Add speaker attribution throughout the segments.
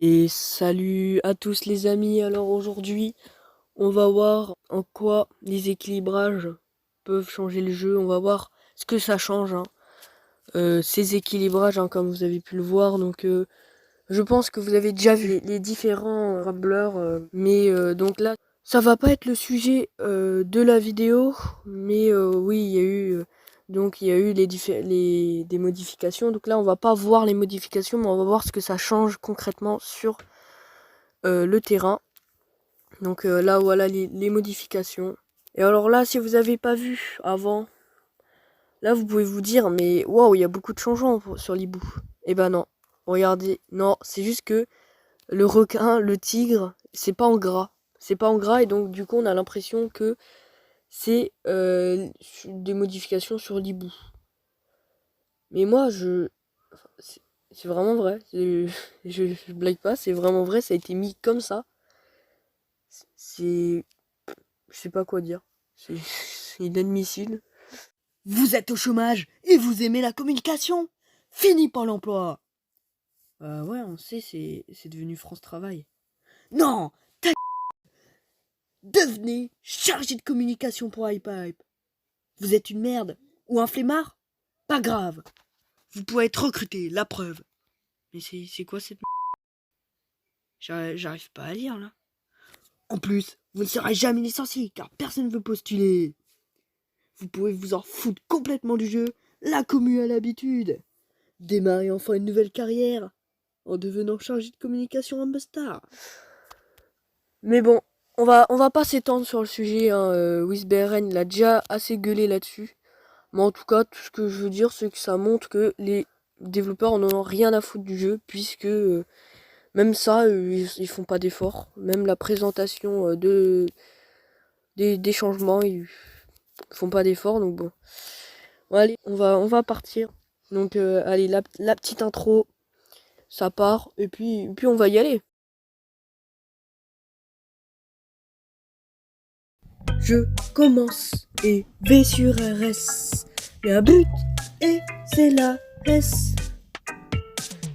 Speaker 1: Et salut à tous les amis, alors aujourd'hui on va voir en quoi les équilibrages peuvent changer le jeu, on va voir ce que ça change, hein. Ces équilibrages, hein, comme vous avez pu le voir, donc je pense que vous avez déjà vu les différents rumblers, mais donc là ça va pas être le sujet de la vidéo, mais oui il y a eu donc il y a eu des modifications, donc là on va pas voir les modifications mais on va voir ce que ça change concrètement sur le terrain. Donc là voilà les modifications. Et alors là si vous avez pas vu avant, là vous pouvez vous dire mais waouh il y a beaucoup de changements sur l'hibou. Et ben non, regardez, non c'est juste que le requin, le tigre, c'est pas en gras. C'est pas en gras et donc du coup on a l'impression que c'est des modifications sur l'hibou. Mais moi enfin, c'est vraiment vrai. Je blague pas, c'est vraiment vrai, ça a été mis comme ça. C'est je sais pas quoi dire. C'est inadmissible.
Speaker 2: Vous êtes au chômage et vous aimez la communication. Fini Pôle emploi.
Speaker 1: Ouais, on sait, c'est devenu France Travail.
Speaker 2: Non, devenez chargé de communication pour iPipe. Vous êtes une merde ou un flemmard? Pas grave. Vous pouvez être recruté, la preuve.
Speaker 1: Mais c'est quoi cette... J'arrive pas à lire, là.
Speaker 2: En plus, vous ne serez jamais licencié car personne ne veut postuler. Vous pouvez vous en foutre complètement du jeu. La commu a l'habitude. Démarrez enfin une nouvelle carrière en devenant chargé de communication en Star.
Speaker 1: Mais bon, on va pas s'étendre sur le sujet, hein. WizBRN, il a déjà assez gueulé là-dessus. Mais en tout cas, tout ce que je veux dire, c'est que ça montre que les développeurs en ont rien à foutre du jeu, puisque même ça, ils font pas d'efforts. Même la présentation des changements, ils font pas d'efforts, donc bon. Bon, allez, on va partir. Donc, allez, la petite intro, ça part, et puis on va y aller.
Speaker 2: Je commence et vais sur RS. Il y a un but et c'est la S.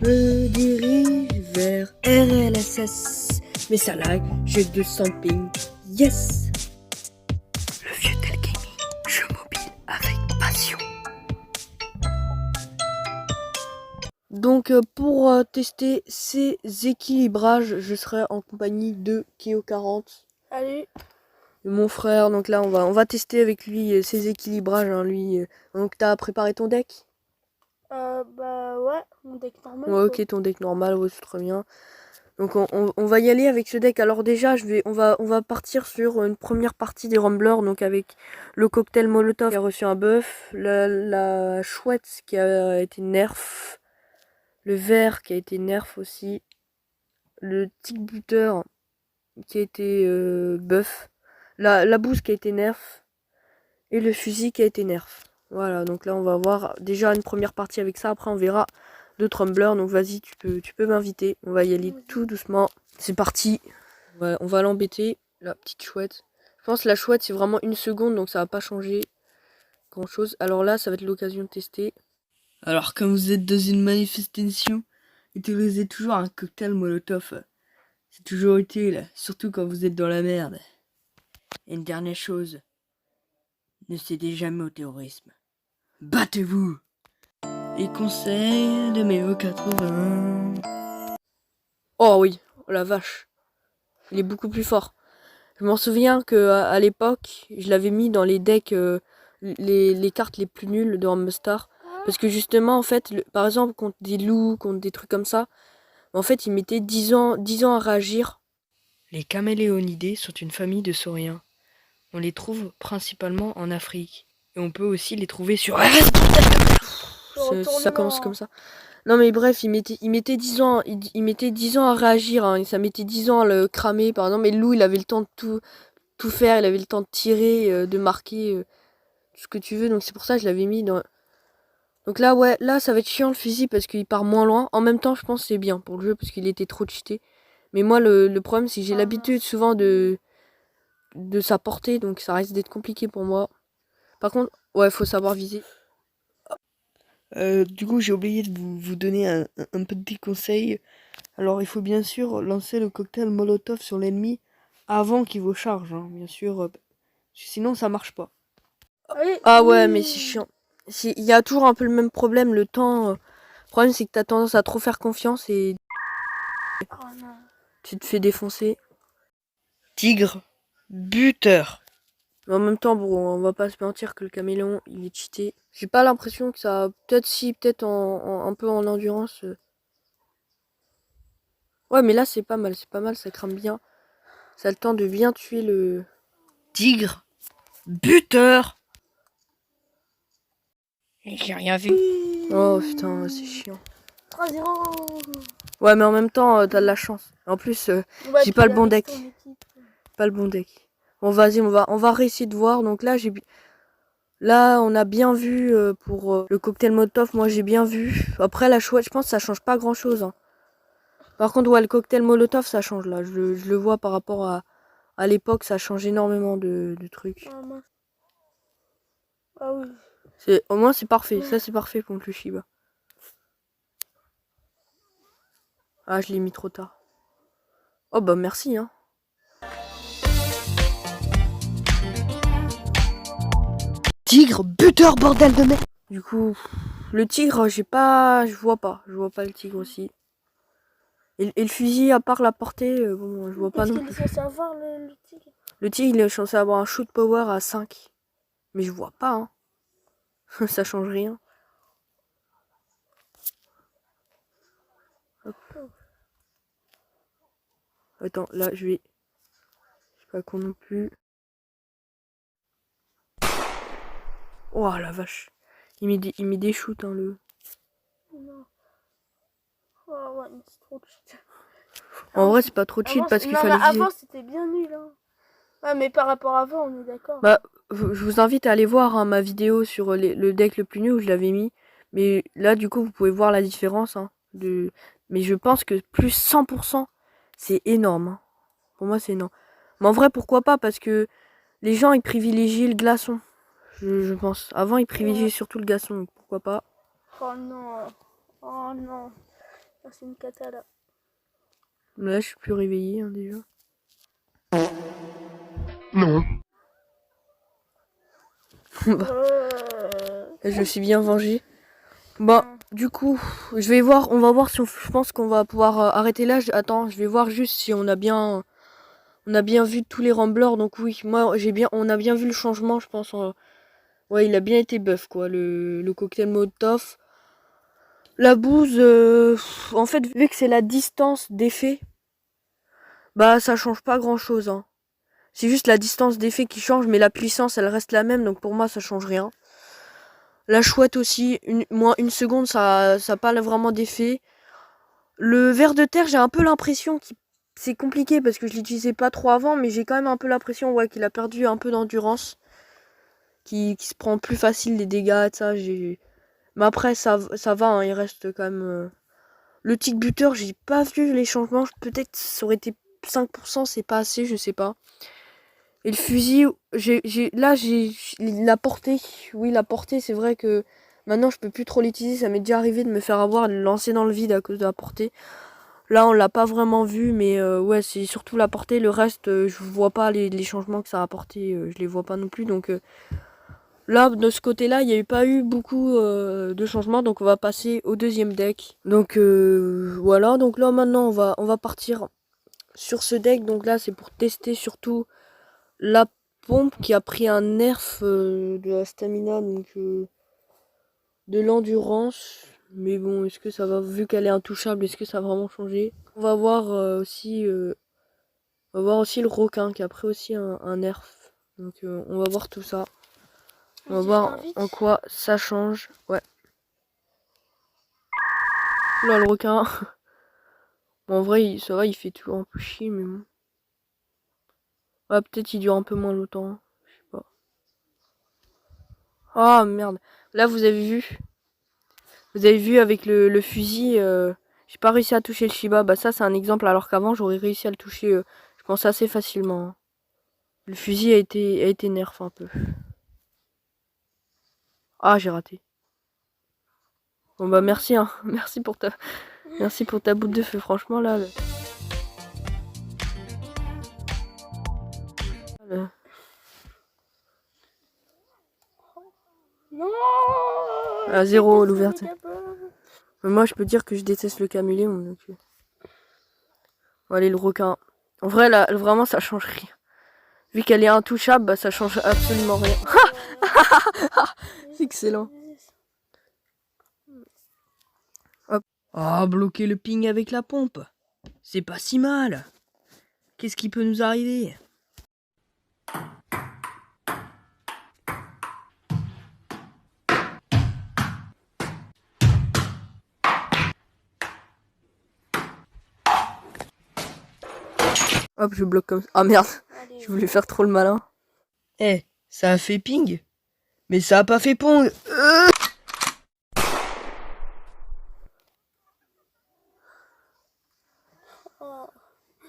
Speaker 2: Me dirige vers RLSS. Mais ça lag, j'ai 200 ping. Yes!
Speaker 1: Le vieux Telgami, jeu mobile avec passion. Donc pour tester ces équilibrages, je serai en compagnie de Keo40.
Speaker 3: Allez.
Speaker 1: Mon frère, donc là on va tester avec lui ses équilibrages, hein, lui. Donc t'as préparé ton deck?
Speaker 3: Bah ouais, mon deck normal.
Speaker 1: Ouais, ok, ton deck normal, ouais, c'est très bien. Donc on va y aller avec ce deck. Alors déjà, on va partir sur une première partie des Rumblers, donc avec le cocktail Molotov qui a reçu un buff, la chouette qui a été nerf, le vert qui a été nerf aussi, le tick butter qui a été buff, la bouse qui a été nerf, et le fusil qui a été nerf. Voilà, donc là on va voir déjà une première partie avec ça, après on verra d'autres Rumblers, donc vas-y tu peux m'inviter, on va y aller tout doucement. C'est parti, on va l'embêter, la petite chouette. Je pense que la chouette c'est vraiment une seconde, donc ça va pas changer grand chose. Alors là ça va être l'occasion de tester.
Speaker 2: Alors, quand vous êtes dans une manifestation, utilisez toujours un cocktail Molotov. C'est toujours utile, surtout quand vous êtes dans la merde. Et une dernière chose, ne cédez jamais au terrorisme. Battez-vous! Et conseil de mes 80.
Speaker 1: Oh oui, oh la vache, il est beaucoup plus fort. Je m'en souviens que à l'époque, je l'avais mis dans les decks, les cartes les plus nulles de Hamstar. Parce que justement, en fait, par exemple, contre des loups, contre des trucs comme ça, en fait, il mettait 10 ans à réagir. Les caméléonidés sont une famille de sauriens. On les trouve principalement en Afrique. Et on peut aussi les trouver sur RS. Ça commence comme ça. Non mais bref, il mettait 10 ans, il mettait 10 ans à réagir, hein, et ça mettait 10 ans à le cramer, par exemple, mais le loup, il avait le temps de tout faire, il avait le temps de tirer, de marquer, tout ce que tu veux, donc c'est pour ça que je l'avais mis dans... Donc là, ouais, là, ça va être chiant le fusil, parce qu'il part moins loin. En même temps, je pense que c'est bien pour le jeu, parce qu'il était trop cheaté. Mais moi, le problème, c'est que j'ai l'habitude souvent de sa portée, donc ça risque d'être compliqué pour moi. Par contre, ouais, faut savoir viser.
Speaker 2: Du coup, j'ai oublié de vous donner un petit conseil. Alors, il faut bien sûr lancer le cocktail Molotov sur l'ennemi avant qu'il vous charge, hein, bien sûr. Sinon, ça marche pas.
Speaker 3: Oui,
Speaker 1: Ah ouais, mais
Speaker 3: oui.
Speaker 1: c'est chiant. Il y a toujours un peu le même problème, le temps. Le problème, c'est que t'as tendance à trop faire confiance et
Speaker 3: Oh non.
Speaker 1: tu te fais défoncer.
Speaker 2: Tigre, buteur.
Speaker 1: Mais en même temps, bon, on va pas se mentir que le caméléon, il est cheaté. J'ai pas l'impression que ça... Peut-être si, peut-être un peu en endurance. Ouais, mais là, c'est pas mal, ça crame bien. Ça a le temps de bien tuer le...
Speaker 2: Tigre, buteur. J'ai rien vu.
Speaker 1: Oh putain, c'est chiant.
Speaker 3: 3-0.
Speaker 1: Ouais, mais en même temps, t'as de la chance. En plus,
Speaker 3: Ouais,
Speaker 1: j'ai
Speaker 3: puis
Speaker 1: pas
Speaker 3: il
Speaker 1: le
Speaker 3: a
Speaker 1: bon
Speaker 3: resté
Speaker 1: deck.
Speaker 3: en équipe.
Speaker 1: Pas le bon deck. Bon, vas-y, on va réessayer de voir. Donc là, là, on a bien vu pour le cocktail Molotov. Moi, j'ai bien vu. Après, la chouette, je pense que ça change pas grand-chose. Hein. Par contre, ouais, le cocktail Molotov, ça change là. Je le vois par rapport à l'époque, ça change énormément de trucs.
Speaker 3: Ah mince. Ah oui.
Speaker 1: Au moins, c'est parfait. Ça, c'est parfait contre le Shiba. Ah, je l'ai mis trop tard. Oh, bah merci, hein.
Speaker 2: Tigre, buteur, bordel de merde.
Speaker 1: Du coup, le tigre, j'ai pas... Je vois pas. Je vois pas le tigre aussi. Et le fusil, à part la portée, bon, je vois pas
Speaker 3: Est-ce
Speaker 1: non
Speaker 3: qu'il est
Speaker 1: plus.
Speaker 3: censé avoir le tigre?
Speaker 1: Le tigre, il est censé avoir un shoot power à 5. Mais je vois pas, hein. Ça change rien. Hop. Attends, là, je vais... Je suis pas con non plus. Oh la vache. Il met des shoots, hein, le...
Speaker 3: Non. Oh ouais, mais c'est trop cheat.
Speaker 1: En vrai, c'est pas trop cheat parce qu'il
Speaker 3: Non, mais
Speaker 1: fallait viser.
Speaker 3: avant, c'était bien nul. Hein. Ouais, mais par rapport à avant, on est d'accord.
Speaker 1: Bah, je vous invite à aller voir hein, ma vidéo sur le deck le plus nul où je l'avais mis. Mais là, du coup, vous pouvez voir la différence. Hein, Mais je pense que plus 100%, c'est énorme. Hein. Pour moi, c'est énorme. Mais en vrai, pourquoi pas? Parce que les gens, ils privilégient le glaçon. Je pense. Avant, ils privilégiaient
Speaker 3: Ouais.
Speaker 1: surtout le glaçon. Donc pourquoi pas?
Speaker 3: Oh non. Oh non. Ah, c'est une cata là.
Speaker 1: Mais là, je suis plus réveillée hein, déjà.
Speaker 2: Non.
Speaker 1: Bah, je me suis bien vengée. Bah,
Speaker 3: Non.
Speaker 1: du coup, je vais voir. On va voir si je pense qu'on va pouvoir arrêter là. Attends, je vais voir juste si on a bien vu tous les ramblers. Donc oui, moi on a bien vu le changement, je pense. Ouais, il a bien été buff quoi. Le cocktail Molotov. La bouse, en fait, vu que c'est la distance d'effet, bah ça change pas grand chose. Hein. C'est juste la distance d'effet qui change, mais la puissance elle reste la même. Donc pour moi ça change rien. La chouette aussi, moins une seconde, ça n'a pas vraiment d'effet. Le ver de terre, j'ai un peu l'impression que c'est compliqué parce que je l'utilisais pas trop avant, mais j'ai quand même un peu l'impression ouais, qu'il a perdu un peu d'endurance. Qui se prend plus facile les dégâts, ça. Mais après, ça va, hein, il reste quand même. Le tic buteur, j'ai pas vu les changements. Peut-être ça aurait été 5%, c'est pas assez, je sais pas. Et le fusil, là, j'ai la portée. Oui, la portée, c'est vrai que maintenant, je peux plus trop l'utiliser. Ça m'est déjà arrivé de me faire avoir, de le lancer dans le vide à cause de la portée. Là, on l'a pas vraiment vu, mais ouais, c'est surtout la portée. Le reste, je vois pas les changements que ça a apporté. Je les vois pas non plus. Donc là, de ce côté-là, il n'y a pas eu beaucoup de changements. Donc on va passer au deuxième deck. Donc voilà. Donc là, maintenant, on va partir sur ce deck. Donc là, c'est pour tester surtout la pompe qui a pris un nerf de la stamina, donc de l'endurance. Mais bon, est-ce que ça va, vu qu'elle est intouchable, est-ce que ça va vraiment changer? On va voir on va voir aussi le requin qui a pris aussi un nerf. Donc on va voir tout ça. On va
Speaker 3: Vas-y, je
Speaker 1: voir
Speaker 3: t'invite.
Speaker 1: en quoi ça change. Ouais. Là le requin. Bon, en vrai, ça va, il fait toujours un peu chier, mais bon. Ouais, peut-être il dure un peu moins longtemps. Je sais pas. Ah merde. Là vous avez vu. Vous avez vu avec le fusil, j'ai pas réussi à toucher le Shiba. Bah ça c'est un exemple alors qu'avant j'aurais réussi à le toucher, je pense assez facilement. Hein. Le fusil a été nerf un peu. Ah j'ai raté. Bon bah merci, hein. Merci pour ta boule de feu, franchement là.
Speaker 3: Non.
Speaker 1: À 0 l'ouverture.
Speaker 3: Mégabob.
Speaker 1: Moi je peux dire que je déteste le caméléon. Donc... Bon, allez le requin. En vrai là, vraiment ça change rien. Vu qu'elle est intouchable, bah ça change absolument rien. C'est excellent. Hop.
Speaker 2: Ah, bloquer le ping avec la pompe. C'est pas si mal. Qu'est-ce qui peut nous arriver?
Speaker 1: Hop, je bloque comme ça. Ah merde,
Speaker 3: Allez.
Speaker 1: je voulais faire trop le malin.
Speaker 2: Eh, ça a fait ping. Mais ça a pas fait pong.
Speaker 3: Oh.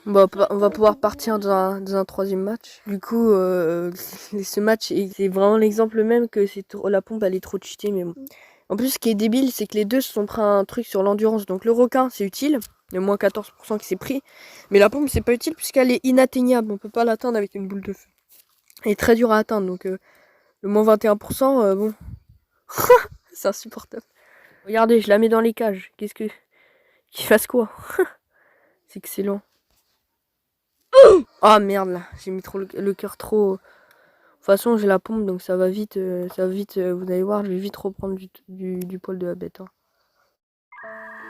Speaker 1: Bon, on va pouvoir partir dans un troisième match. Du coup, ce match, c'est vraiment l'exemple même que la pompe, elle est trop cheatée. Mais bon. En plus, ce qui est débile, c'est que les deux se sont pris un truc sur l'endurance. Donc le requin, c'est utile. Le moins 14% qui s'est pris. Mais la pompe, c'est pas utile puisqu'elle est inatteignable. On peut pas l'atteindre avec une boule de feu. Elle est très dure à atteindre. Donc le moins 21%, bon. C'est insupportable. Regardez, je la mets dans les cages. Qu'est-ce que... Qu'il fasse quoi? C'est excellent. Ah merde là, j'ai mis trop le cœur trop. De toute façon j'ai la pompe donc ça va vite, vous allez voir, je vais vite reprendre du poil de la bête. Hein.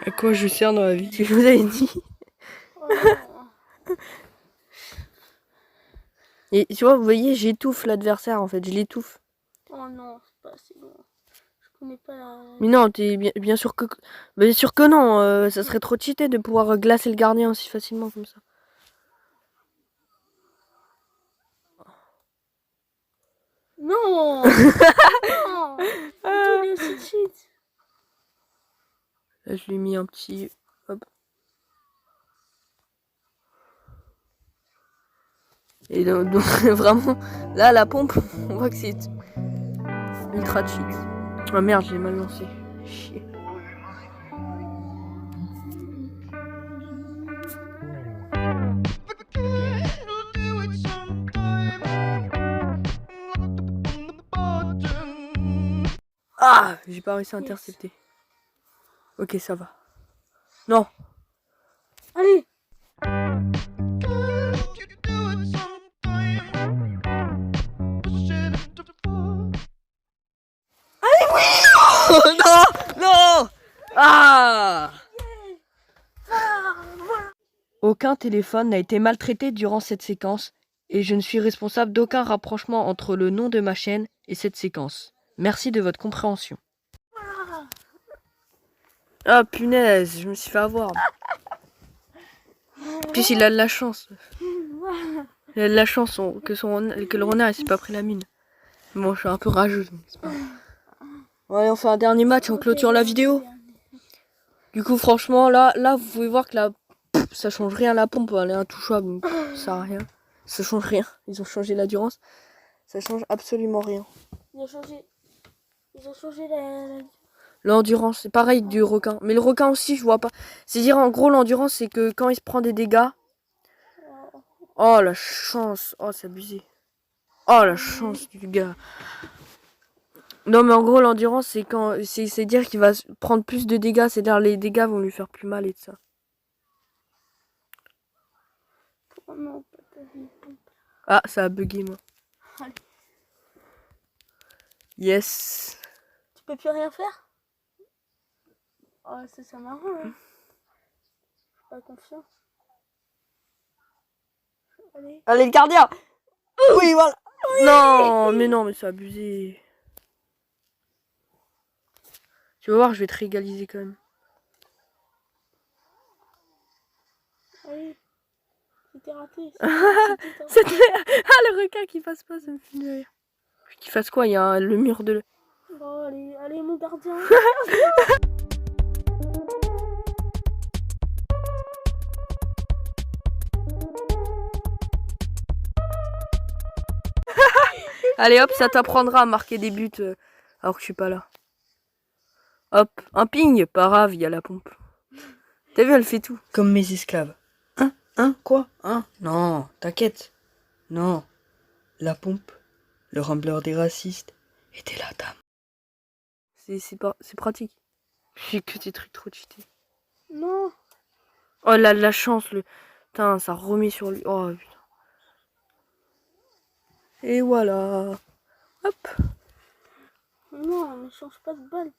Speaker 2: À quoi je sers dans la vie?
Speaker 1: Ce que je vous avais dit.
Speaker 3: Oh non.
Speaker 1: Et tu vois, vous voyez, j'étouffe l'adversaire en fait, je l'étouffe.
Speaker 3: Oh non, c'est pas assez bon. Je connais pas la...
Speaker 1: Mais non, t'es bien sûr que. Bien sûr que non, ça serait trop cheaté de pouvoir glacer le gardien aussi facilement comme ça.
Speaker 3: Non. Non. Tout est aussi cheat.
Speaker 1: Là je lui ai mis un petit. Hop. Et donc vraiment, là la pompe, on voit que c'est ultra cheat. Oh merde, j'ai mal lancé. Chier. Ah, j'ai pas réussi à intercepter. Ok, ça va. Non.
Speaker 3: Allez.
Speaker 1: Oh, non, non. Ah.
Speaker 2: Aucun téléphone n'a été maltraité durant cette séquence et je ne suis responsable d'aucun rapprochement entre le nom de ma chaîne et cette séquence. Merci de votre compréhension.
Speaker 1: Ah punaise, je me suis fait avoir. Puis il a de la chance. Il a de la chance que le renard il s'est pas pris la mine. Bon, je suis un peu rageux. Donc c'est pas grave. Ouais, on fait un dernier match, on clôture la vidéo. Du coup, franchement, là, vous pouvez voir que ça change rien la pompe, elle est intouchable, donc ça sert à rien. Ça change rien. Ils ont changé l'endurance. Ça change absolument rien.
Speaker 3: Ils ont changé
Speaker 1: L'endurance, c'est pareil du requin. Mais le requin aussi, je vois pas. C'est-à-dire, en gros, l'endurance, c'est que quand il se prend des dégâts. Oh, la chance. Oh, c'est abusé. Oh, la chance du gars. Non, mais en gros, l'endurance, c'est dire qu'il va prendre plus de dégâts. C'est-à-dire, les dégâts vont lui faire plus mal et tout ça.
Speaker 3: Oh non.
Speaker 1: Ah, ça a bugué, moi.
Speaker 3: Allez.
Speaker 1: Yes.
Speaker 3: Tu peux plus rien faire? Oh, c'est marrant, hein. Je suis pas confiant. Allez.
Speaker 1: Allez, le gardien. Oui, voilà. Oui. Non, mais non, mais c'est abusé. Tu vas voir, je vais te régaliser quand même.
Speaker 3: Allez. C'était raté.
Speaker 1: Ah, le requin qui passe pas, ça me fait de rire. Qu'il fasse quoi? Il y a le mur de...
Speaker 3: Bon, allez, mon gardien.
Speaker 1: Allez hop, ça t'apprendra à marquer des buts alors que je suis pas là. Hop, un ping, pas grave, il y a la pompe. T'as vu, elle fait tout.
Speaker 2: Comme mes esclaves. Quoi Non, t'inquiète. Non. La pompe, le rembleur des racistes, était la dame.
Speaker 1: C'est pratique. J'ai que des trucs trop cheatés.
Speaker 3: Non.
Speaker 1: Oh la chance, putain, ça remet sur lui. Oh putain. Et voilà. Hop.
Speaker 3: Non, ne change pas de balle.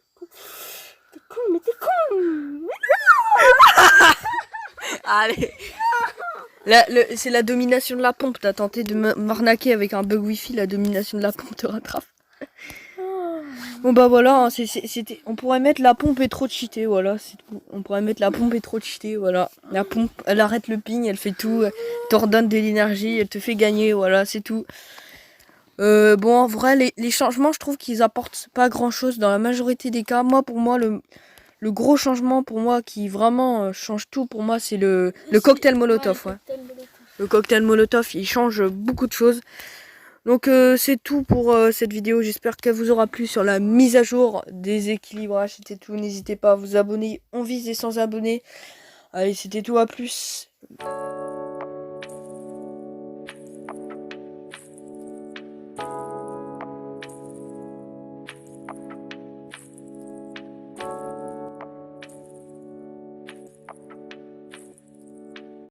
Speaker 3: T'es con, mais t'es con.
Speaker 1: Allez. C'est la domination de la pompe. T'as tenté de m'arnaquer avec un bug wifi. La domination de la pompe te rattrape. Bon bah voilà, c'était. On pourrait mettre la pompe est trop cheatée, voilà, c'est tout. On pourrait mettre la pompe est trop cheatée, voilà. La pompe, elle arrête le ping, elle fait tout, elle t'ordonne de l'énergie, elle te fait gagner, voilà, c'est tout. Bon, en vrai, les changements, je trouve qu'ils apportent pas grand chose dans la majorité des cas. Moi, pour moi, le gros changement pour moi qui vraiment change tout pour moi, c'est le cocktail Molotov, ouais. Le cocktail Molotov, il change beaucoup de choses. Donc c'est tout pour cette vidéo, j'espère qu'elle vous aura plu sur la mise à jour des équilibrages, c'était tout, n'hésitez pas à vous abonner, on vise les 100 abonnés. Allez, c'était tout, à plus.